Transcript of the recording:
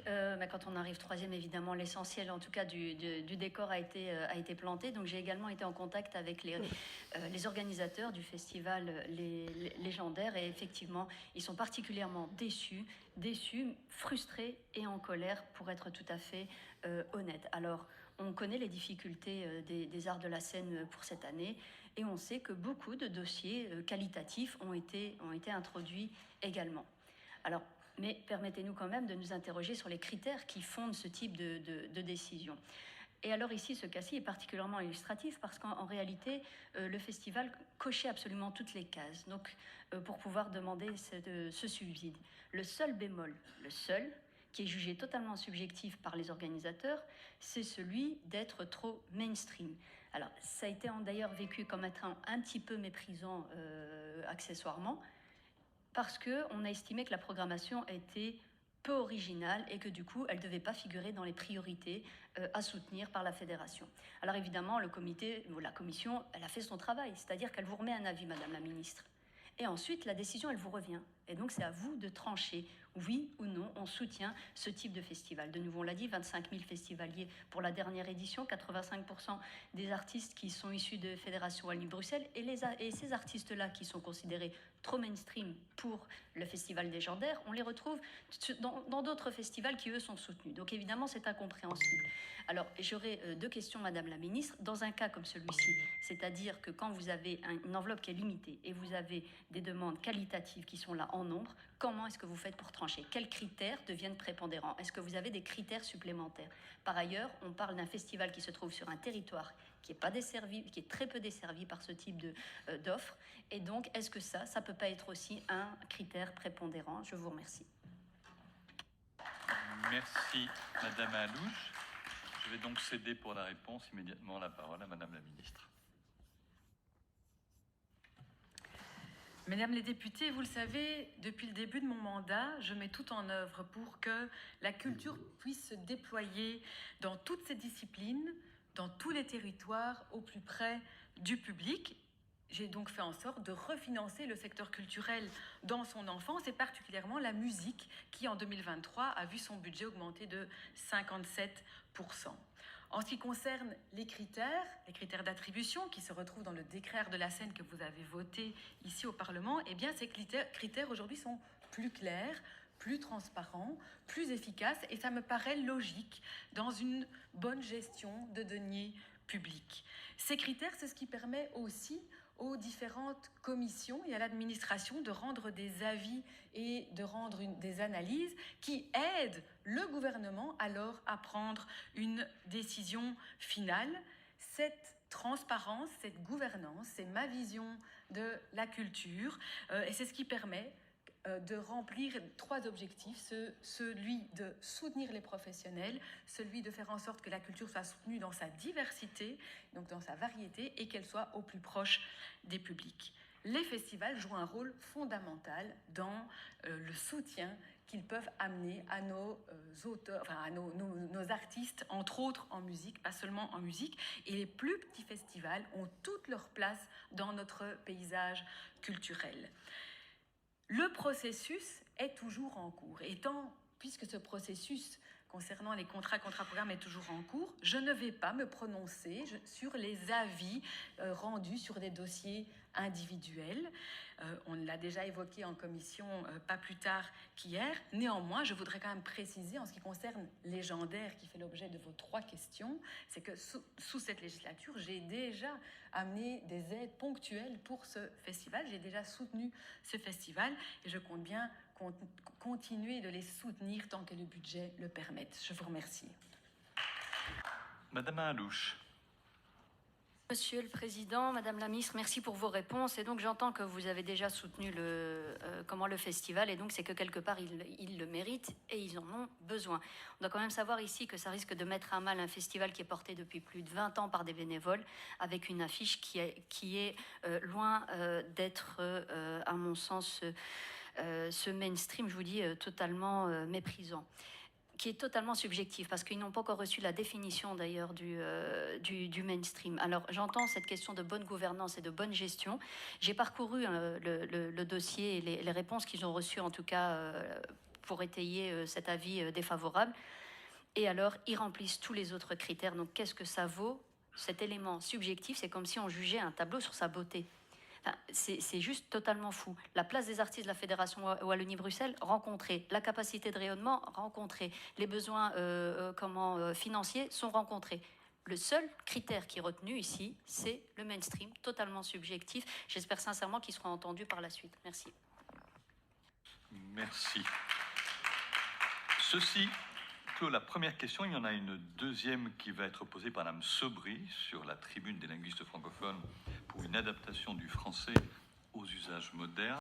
quand on arrive troisième, évidemment, l'essentiel, en tout cas, du décor a été planté. Donc, j'ai également été en contact avec les organisateurs du festival Les Légendaires. Et effectivement, ils sont particulièrement déçus, frustrés et en colère, pour être tout à fait honnête. Alors, on connaît les difficultés des arts de la scène pour cette année et on sait que beaucoup de dossiers qualitatifs ont été introduits également. Alors, mais permettez-nous quand même de nous interroger sur les critères qui fondent ce type de décision. Et alors ici, ce cas-ci est particulièrement illustratif parce qu'en réalité, le festival cochait absolument toutes les cases. Donc, pour pouvoir demander ce subside. Le seul bémol, qui est jugé totalement subjectif par les organisateurs, c'est celui d'être trop mainstream. Alors, ça a été d'ailleurs vécu comme étant un petit peu méprisant accessoirement, parce qu'on a estimé que la programmation était peu originale et que du coup, elle ne devait pas figurer dans les priorités à soutenir par la fédération. Alors évidemment, la commission, elle a fait son travail, c'est-à-dire qu'elle vous remet un avis, Madame la Ministre. Et ensuite, la décision, elle vous revient. Et donc, c'est à vous de trancher, oui ou non, on soutient ce type de festival. De nouveau, on l'a dit, 25 000 festivaliers pour la dernière édition, 85% des artistes qui sont issus de Fédération Wallonie-Bruxelles, et ces artistes-là qui sont considérés trop mainstream pour le Festival Légendaire, on les retrouve dans d'autres festivals qui, eux, sont soutenus. Donc, évidemment, c'est incompréhensible. Alors, j'aurais deux questions, Madame la Ministre. Dans un cas comme celui-ci, c'est-à-dire que quand vous avez une enveloppe qui est limitée et vous avez des demandes qualitatives qui sont là en nombre, comment est-ce que vous faites pour trancher? Quels critères deviennent prépondérants? Est-ce que vous avez des critères supplémentaires? Par ailleurs, on parle d'un festival qui se trouve sur un territoire qui est pas desservi, qui est très peu desservi par ce type d'offres. Et donc, est-ce que ça peut pas être aussi un critère prépondérant? Je vous remercie. Merci, Madame Alouche. Je vais donc céder pour la réponse immédiatement la parole à Madame la Ministre. Mesdames les députées, vous le savez, depuis le début de mon mandat, je mets tout en œuvre pour que la culture puisse se déployer dans toutes ses disciplines, dans tous les territoires, au plus près du public. J'ai donc fait en sorte de refinancer le secteur culturel dans son enfance et particulièrement la musique qui, en 2023, a vu son budget augmenter de 57%. En ce qui concerne les critères d'attribution qui se retrouvent dans le décret de la scène que vous avez voté ici au Parlement, eh bien ces critères aujourd'hui sont plus clairs, plus transparents, plus efficaces et ça me paraît logique dans une bonne gestion de deniers publics. Ces critères, c'est ce qui permet aussi aux différentes commissions et à l'administration de rendre des avis et de rendre des analyses qui aident le gouvernement alors à prendre une décision finale. Cette transparence, cette gouvernance, c'est ma vision de la culture et c'est ce qui permet de remplir trois objectifs, celui de soutenir les professionnels, celui de faire en sorte que la culture soit soutenue dans sa diversité, donc dans sa variété, et qu'elle soit au plus proche des publics. Les festivals jouent un rôle fondamental dans le soutien qu'ils peuvent amener à nos auteurs, enfin à nos artistes, entre autres en musique, pas seulement en musique. Et les plus petits festivals ont toute leur place dans notre paysage culturel. Le processus est toujours en cours. Puisque ce processus concernant les contrats-programmes est toujours en cours, je ne vais pas me prononcer sur les avis rendus sur des dossiers individuels. On l'a déjà évoqué en commission pas plus tard qu'hier. Néanmoins, je voudrais quand même préciser en ce qui concerne Légendaire, qui fait l'objet de vos trois questions, c'est que sous cette législature, j'ai déjà amené des aides ponctuelles pour ce festival. J'ai déjà soutenu ce festival et je compte bien continuer de les soutenir tant que le budget le permette. Je vous remercie. Madame Alouche. Monsieur le Président, Madame la Ministre, merci pour vos réponses. Et donc j'entends que vous avez déjà soutenu le festival et donc c'est que quelque part ils le méritent et ils en ont besoin. On doit quand même savoir ici que ça risque de mettre à mal un festival qui est porté depuis plus de 20 ans par des bénévoles avec une affiche qui est loin d'être, à mon sens, ce mainstream, je vous dis, totalement méprisant, qui est totalement subjectif, parce qu'ils n'ont pas encore reçu la définition d'ailleurs du mainstream. Alors j'entends cette question de bonne gouvernance et de bonne gestion. J'ai parcouru le dossier et les réponses qu'ils ont reçues, en tout cas pour étayer cet avis défavorable. Et alors, ils remplissent tous les autres critères. Donc, qu'est-ce que ça vaut? Cet élément subjectif, c'est comme si on jugeait un tableau sur sa beauté. Enfin, c'est juste totalement fou. La place des artistes de la Fédération Wallonie-Bruxelles, rencontrée. La capacité de rayonnement, rencontrée. Les besoins financiers sont rencontrés. Le seul critère qui est retenu ici, c'est le mainstream, totalement subjectif. J'espère sincèrement qu'ils seront entendus par la suite. Merci. Merci. Ceci clôt la première question. Il y en a une deuxième qui va être posée par Mme Sobry sur la tribune des linguistes francophones pour une adaptation du français aux usages modernes.